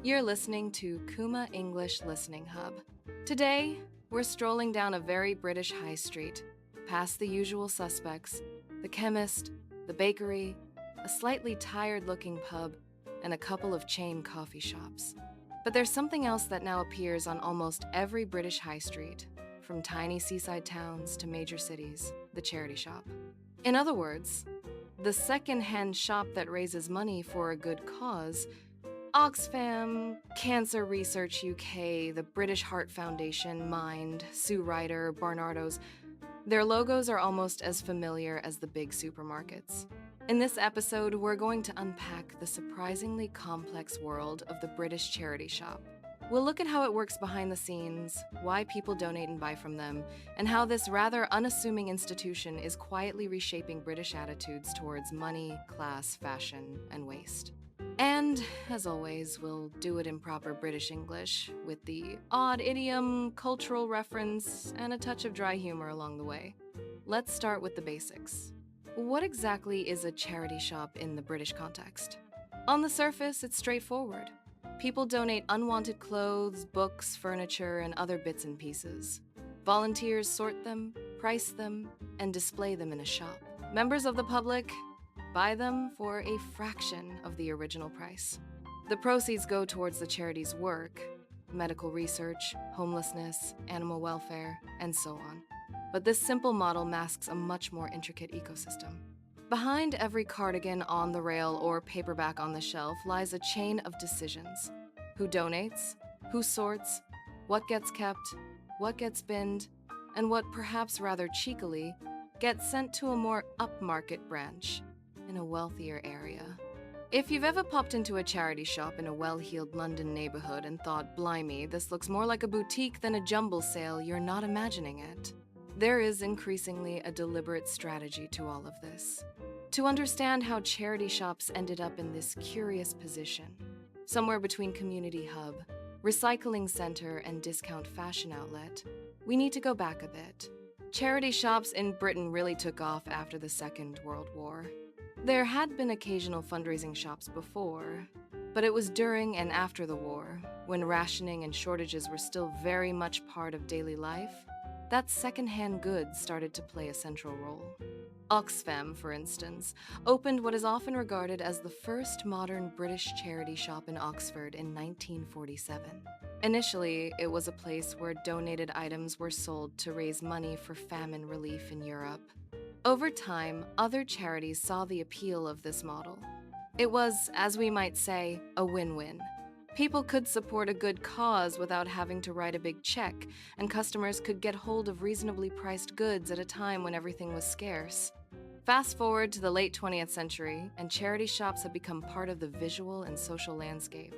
You're listening to Kuma English Listening Hub. Today, we're strolling down a very British high street, past the usual suspects, the chemist, the bakery, a slightly tired-looking pub, and a couple of chain coffee shops. But there's something else that now appears on almost every British high street, from tiny seaside towns to major cities, the charity shop. In other words, the second-hand shop that raises money for a good cause. Oxfam, Cancer Research UK, the British Heart Foundation, Mind, Sue Ryder, Barnardo's. Their logos are almost as familiar as the big supermarkets. In this episode, we're going to unpack the surprisingly complex world of the British charity shop. We'll look at how it works behind the scenes, why people donate and buy from them, and how this rather unassuming institution is quietly reshaping British attitudes towards money, class, fashion, and waste. And, as always, we'll do it in proper British English, with the odd idiom, cultural reference, and a touch of dry humor along the way. Let's start with the basics. What exactly is a charity shop in the British context? On the surface, it's straightforward. People donate unwanted clothes, books, furniture, and other bits and pieces. Volunteers sort them, price them, and display them in a shop. Members of the public buy them for a fraction of the original price. The proceeds go towards the charity's work, medical research, homelessness, animal welfare, and so on. But this simple model masks a much more intricate ecosystem. Behind every cardigan on the rail or paperback on the shelf lies a chain of decisions. Who donates, who sorts, what gets kept, what gets binned, and what, perhaps rather cheekily, gets sent to a more upmarket branch in a wealthier area. If you've ever popped into a charity shop in a well-heeled London neighborhood and thought, blimey, this looks more like a boutique than a jumble sale, you're not imagining it. There is increasingly a deliberate strategy to all of this. To understand how charity shops ended up in this curious position, somewhere between community hub, recycling center, and discount fashion outlet, we need to go back a bit. Charity shops in Britain really took off after the Second World War. There had been occasional fundraising shops before, but it was during and after the war, when rationing and shortages were still very much part of daily life, that second-hand goods started to play a central role. Oxfam, for instance, opened what is often regarded as the first modern British charity shop in Oxford in 1947. Initially, it was a place where donated items were sold to raise money for famine relief in Europe. Over time, other charities saw the appeal of this model. It was, as we might say, a win-win. People could support a good cause without having to write a big check, and customers could get hold of reasonably priced goods at a time when everything was scarce. Fast forward to the late 20th century, and charity shops have become part of the visual and social landscape.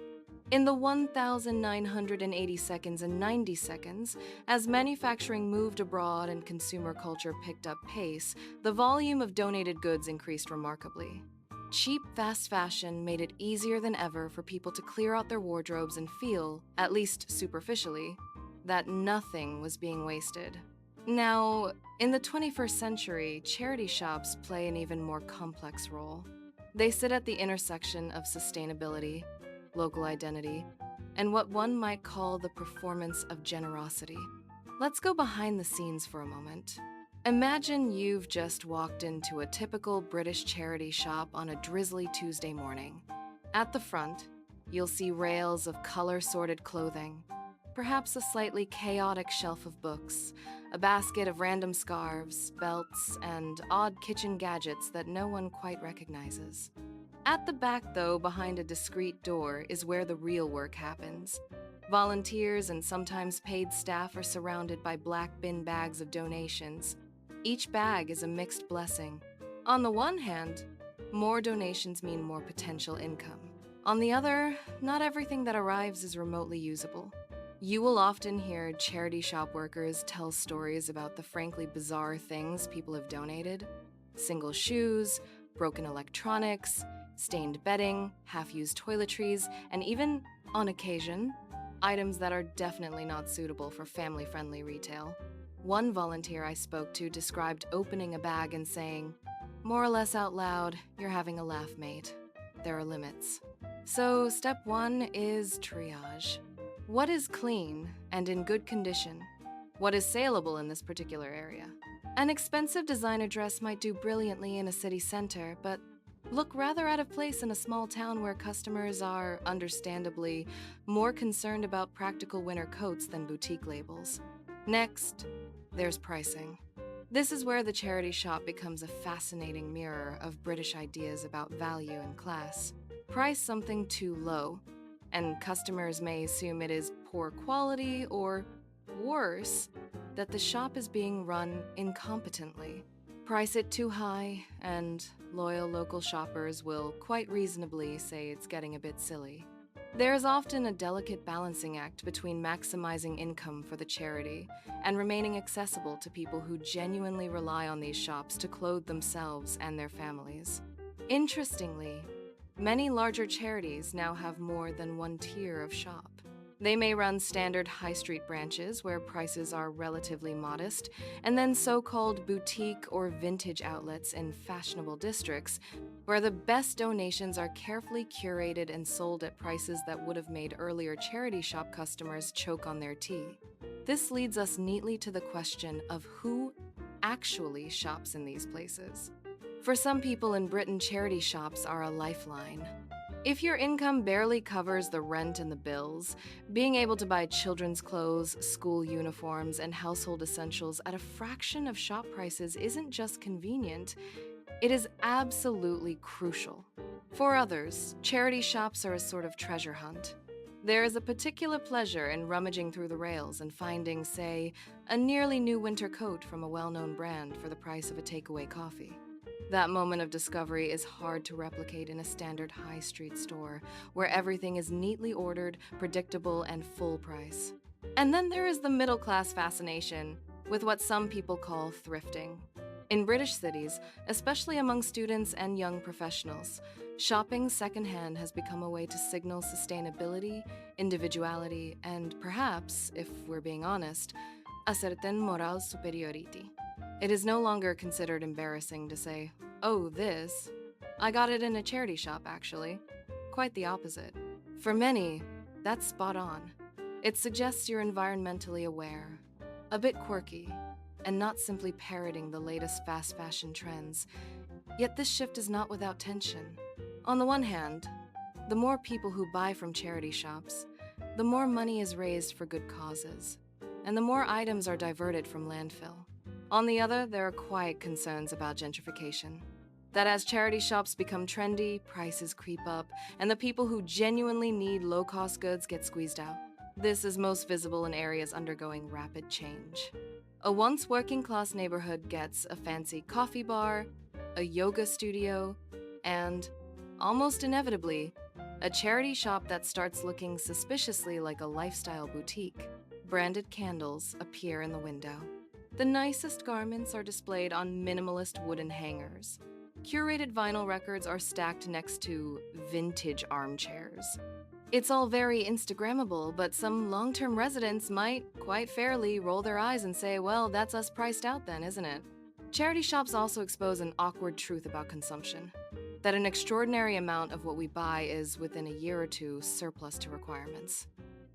In the 1,980 seconds and 90 seconds, as manufacturing moved abroad and consumer culture picked up pace, the volume of donated goods increased remarkably. Cheap, fast fashion made it easier than ever for people to clear out their wardrobes and feel, at least superficially, that nothing was being wasted. Now, in the 21st century, charity shops play an even more complex role. They sit at the intersection of sustainability, local identity, and what one might call the performance of generosity. Let's go behind the scenes for a moment. Imagine you've just walked into a typical British charity shop on a drizzly Tuesday morning. At the front, you'll see rails of color-sorted clothing, perhaps a slightly chaotic shelf of books, a basket of random scarves, belts, and odd kitchen gadgets that no one quite recognizes. At the back, though, behind a discreet door, is where the real work happens. Volunteers and sometimes paid staff are surrounded by black bin bags of donations. Each bag is a mixed blessing. On the one hand, more donations mean more potential income. On the other, not everything that arrives is remotely usable. You will often hear charity shop workers tell stories about the frankly bizarre things people have donated. Single shoes, broken electronics, stained bedding, half-used toiletries, and even, on occasion, items that are definitely not suitable for family-friendly retail. One volunteer I spoke to described opening a bag and saying, "More or less out loud, you're having a laugh, mate. There are limits." So, step one is triage. What is clean and in good condition? What is saleable in this particular area? An expensive designer dress might do brilliantly in a city center, but look rather out of place in a small town where customers are, understandably, more concerned about practical winter coats than boutique labels. Next, there's pricing. This is where the charity shop becomes a fascinating mirror of British ideas about value and class. Price something too low, and customers may assume it is poor quality or, worse, that the shop is being run incompetently. Price it too high, and loyal local shoppers will quite reasonably say it's getting a bit silly. There is often a delicate balancing act between maximizing income for the charity and remaining accessible to people who genuinely rely on these shops to clothe themselves and their families. Interestingly, many larger charities now have more than one tier of shop. They may run standard high street branches where prices are relatively modest, and then so-called boutique or vintage outlets in fashionable districts where the best donations are carefully curated and sold at prices that would have made earlier charity shop customers choke on their tea. This leads us neatly to the question of who actually shops in these places. For some people in Britain, charity shops are a lifeline. If your income barely covers the rent and the bills, being able to buy children's clothes, school uniforms, and household essentials at a fraction of shop prices isn't just convenient, it is absolutely crucial. For others, charity shops are a sort of treasure hunt. There is a particular pleasure in rummaging through the rails and finding, say, a nearly new winter coat from a well-known brand for the price of a takeaway coffee. That moment of discovery is hard to replicate in a standard high street store, where everything is neatly ordered, predictable, and full price. And then there is the middle-class fascination with what some people call thrifting. In British cities, especially among students and young professionals, shopping secondhand has become a way to signal sustainability, individuality, and perhaps, if we're being honest, a certain moral superiority. It is no longer considered embarrassing to say, "Oh, this. I got it in a charity shop, actually." Quite the opposite. For many, that's spot on. It suggests you're environmentally aware, a bit quirky, and not simply parroting the latest fast fashion trends. Yet this shift is not without tension. On the one hand, the more people who buy from charity shops, the more money is raised for good causes, and the more items are diverted from landfill. On the other, there are quiet concerns about gentrification. That as charity shops become trendy, prices creep up, and the people who genuinely need low-cost goods get squeezed out. This is most visible in areas undergoing rapid change. A once working-class neighborhood gets a fancy coffee bar, a yoga studio, and, almost inevitably, a charity shop that starts looking suspiciously like a lifestyle boutique. Branded candles appear in the window. The nicest garments are displayed on minimalist wooden hangers. Curated vinyl records are stacked next to vintage armchairs. It's all very Instagrammable, but some long-term residents might, quite fairly, roll their eyes and say, well, that's us priced out then, isn't it? Charity shops also expose an awkward truth about consumption, that an extraordinary amount of what we buy is, within a year or two, surplus to requirements.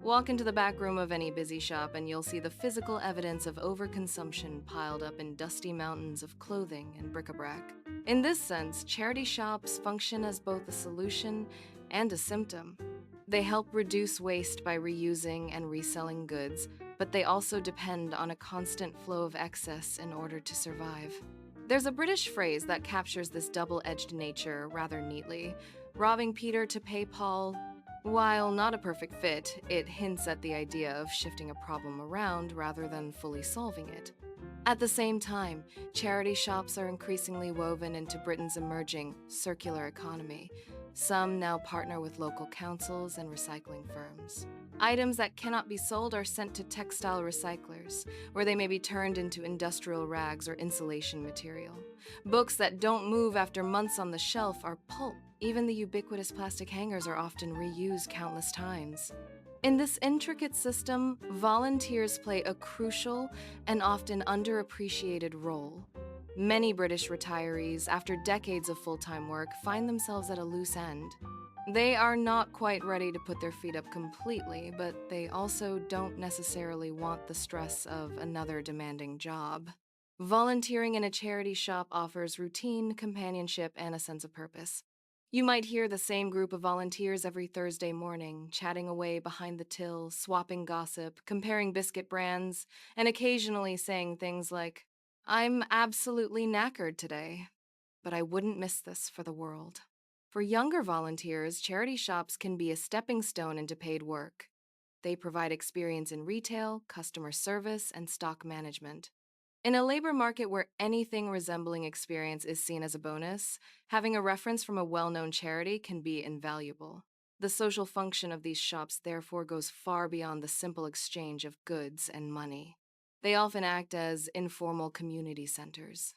Walk into the back room of any busy shop and you'll see the physical evidence of overconsumption piled up in dusty mountains of clothing and bric-a-brac. In this sense, charity shops function as both a solution and a symptom. They help reduce waste by reusing and reselling goods, but they also depend on a constant flow of excess in order to survive. There's a British phrase that captures this double-edged nature rather neatly. Robbing Peter to pay Paul. While not a perfect fit, it hints at the idea of shifting a problem around rather than fully solving it. At the same time, charity shops are increasingly woven into Britain's emerging circular economy. Some now partner with local councils and recycling firms. Items that cannot be sold are sent to textile recyclers, where they may be turned into industrial rags or insulation material. Books that don't move after months on the shelf are pulp. Even the ubiquitous plastic hangers are often reused countless times. In this intricate system, volunteers play a crucial and often underappreciated role. Many British retirees, after decades of full-time work, find themselves at a loose end. They are not quite ready to put their feet up completely, but they also don't necessarily want the stress of another demanding job. Volunteering in a charity shop offers routine, companionship, and a sense of purpose. You might hear the same group of volunteers every Thursday morning, chatting away behind the till, swapping gossip, comparing biscuit brands, and occasionally saying things like, "I'm absolutely knackered today, but I wouldn't miss this for the world." For younger volunteers, charity shops can be a stepping stone into paid work. They provide experience in retail, customer service, and stock management. In a labor market where anything resembling experience is seen as a bonus, having a reference from a well-known charity can be invaluable. The social function of these shops therefore goes far beyond the simple exchange of goods and money. They often act as informal community centers.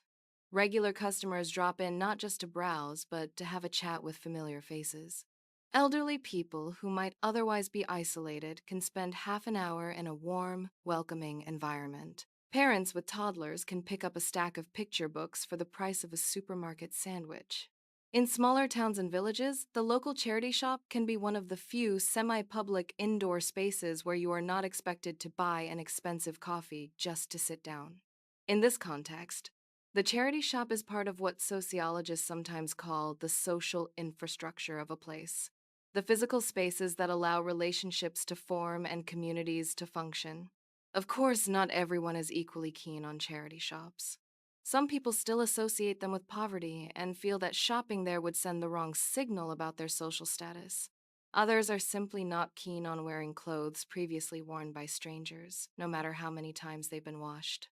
Regular customers drop in not just to browse, but to have a chat with familiar faces. Elderly people who might otherwise be isolated can spend half an hour in a warm, welcoming environment. Parents with toddlers can pick up a stack of picture books for the price of a supermarket sandwich. In smaller towns and villages, the local charity shop can be one of the few semi-public indoor spaces where you are not expected to buy an expensive coffee just to sit down. In this context, the charity shop is part of what sociologists sometimes call the social infrastructure of a place, the physical spaces that allow relationships to form and communities to function. Of course, not everyone is equally keen on charity shops. Some people still associate them with poverty and feel that shopping there would send the wrong signal about their social status. Others are simply not keen on wearing clothes previously worn by strangers, no matter how many times they've been washed.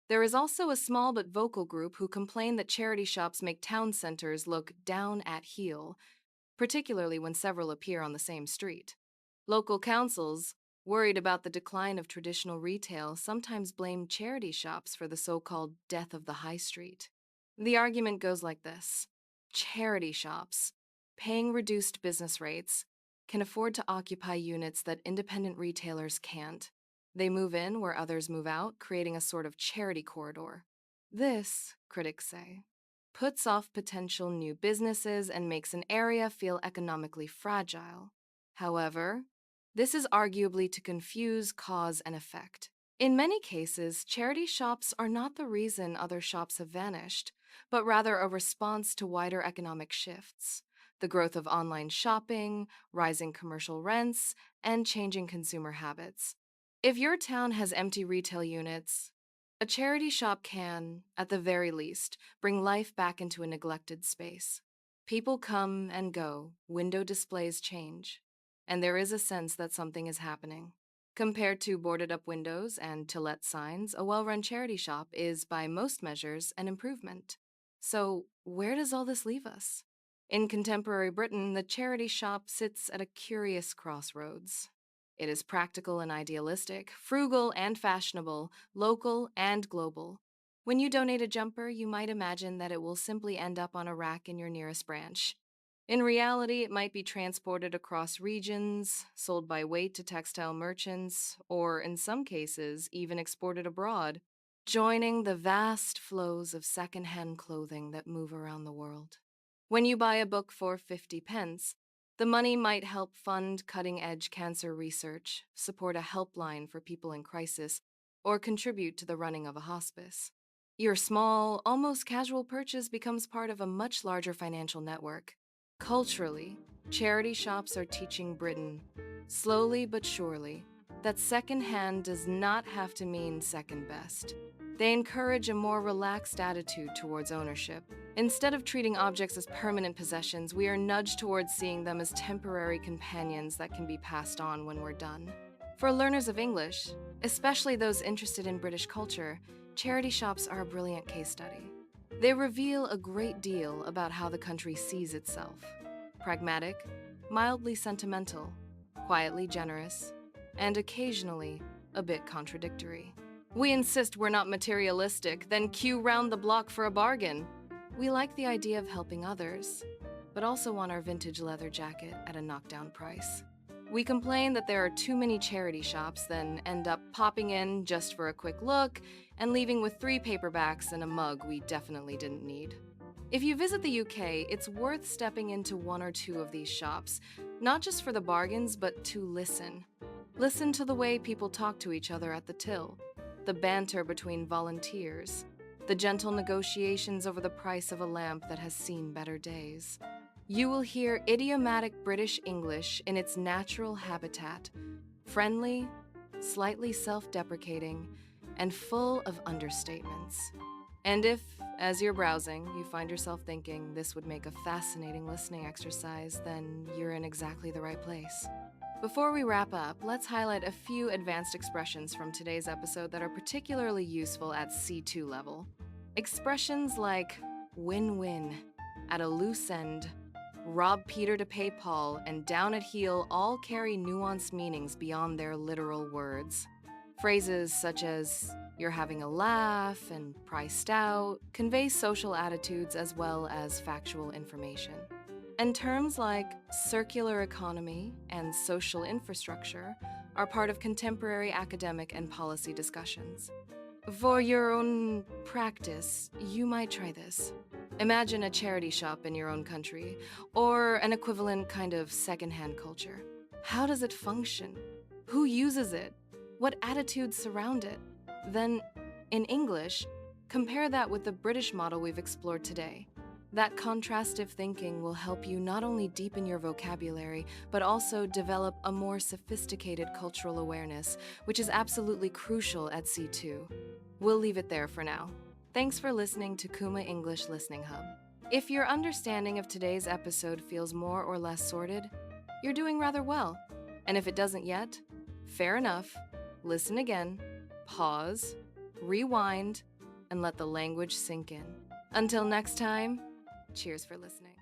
There is also a small but vocal group who complain that charity shops make town centers look down at heel, particularly when several appear on the same street. Local councils, worried about the decline of traditional retail, sometimes blame charity shops for the so-called death of the high street. The argument goes like this: charity shops, paying reduced business rates, can afford to occupy units that independent retailers can't. They move in where others move out, creating a sort of charity corridor. This, critics say, puts off potential new businesses and makes an area feel economically fragile. However, this is arguably to confuse cause and effect. In many cases, charity shops are not the reason other shops have vanished, but rather a response to wider economic shifts, the growth of online shopping, rising commercial rents, and changing consumer habits. If your town has empty retail units, a charity shop can, at the very least, bring life back into a neglected space. People come and go, window displays change, and there is a sense that something is happening. Compared to boarded-up windows and to-let signs, a well-run charity shop is, by most measures, an improvement. So, where does all this leave us? In contemporary Britain, the charity shop sits at a curious crossroads. It is practical and idealistic, frugal and fashionable, local and global. When you donate a jumper, you might imagine that it will simply end up on a rack in your nearest branch. In reality, it might be transported across regions, sold by weight to textile merchants, or in some cases, even exported abroad, joining the vast flows of secondhand clothing that move around the world. When you buy a book for 50 pence, the money might help fund cutting-edge cancer research, support a helpline for people in crisis, or contribute to the running of a hospice. Your small, almost casual purchase becomes part of a much larger financial network. Culturally, charity shops are teaching Britain, slowly but surely, that second-hand does not have to mean second best. They encourage a more relaxed attitude towards ownership. Instead of treating objects as permanent possessions, we are nudged towards seeing them as temporary companions that can be passed on when we're done. For learners of English, especially those interested in British culture, charity shops are a brilliant case study. They reveal a great deal about how the country sees itself: pragmatic, mildly sentimental, quietly generous, and occasionally a bit contradictory. We insist we're not materialistic, then queue round the block for a bargain. We like the idea of helping others, but also want our vintage leather jacket at a knockdown price. We complain that there are too many charity shops, then end up popping in just for a quick look and leaving with 3 paperbacks and a mug we definitely didn't need. If you visit the UK, it's worth stepping into one or two of these shops, not just for the bargains, but to listen. Listen to the way people talk to each other at the till, the banter between volunteers, the gentle negotiations over the price of a lamp that has seen better days. You will hear idiomatic British English in its natural habitat, friendly, slightly self-deprecating, and full of understatements. And if, as you're browsing, you find yourself thinking this would make a fascinating listening exercise, then you're in exactly the right place. Before we wrap up, let's highlight a few advanced expressions from today's episode that are particularly useful at C2 level. Expressions like win-win, at a loose end, rob Peter to pay Paul, and down at heel all carry nuanced meanings beyond their literal words. Phrases such as you're having a laugh and priced out convey social attitudes as well as factual information. And terms like circular economy and social infrastructure are part of contemporary academic and policy discussions. For your own practice, you might try this. Imagine a charity shop in your own country, or an equivalent kind of secondhand culture. How does it function? Who uses it? What attitudes surround it? Then, in English, compare that with the British model we've explored today. That contrastive thinking will help you not only deepen your vocabulary, but also develop a more sophisticated cultural awareness, which is absolutely crucial at C2. We'll leave it there for now. Thanks for listening to Kuma English Listening Hub. If your understanding of today's episode feels more or less sorted, you're doing rather well. And if it doesn't yet, fair enough. Listen again, pause, rewind, and let the language sink in. Until next time, cheers for listening.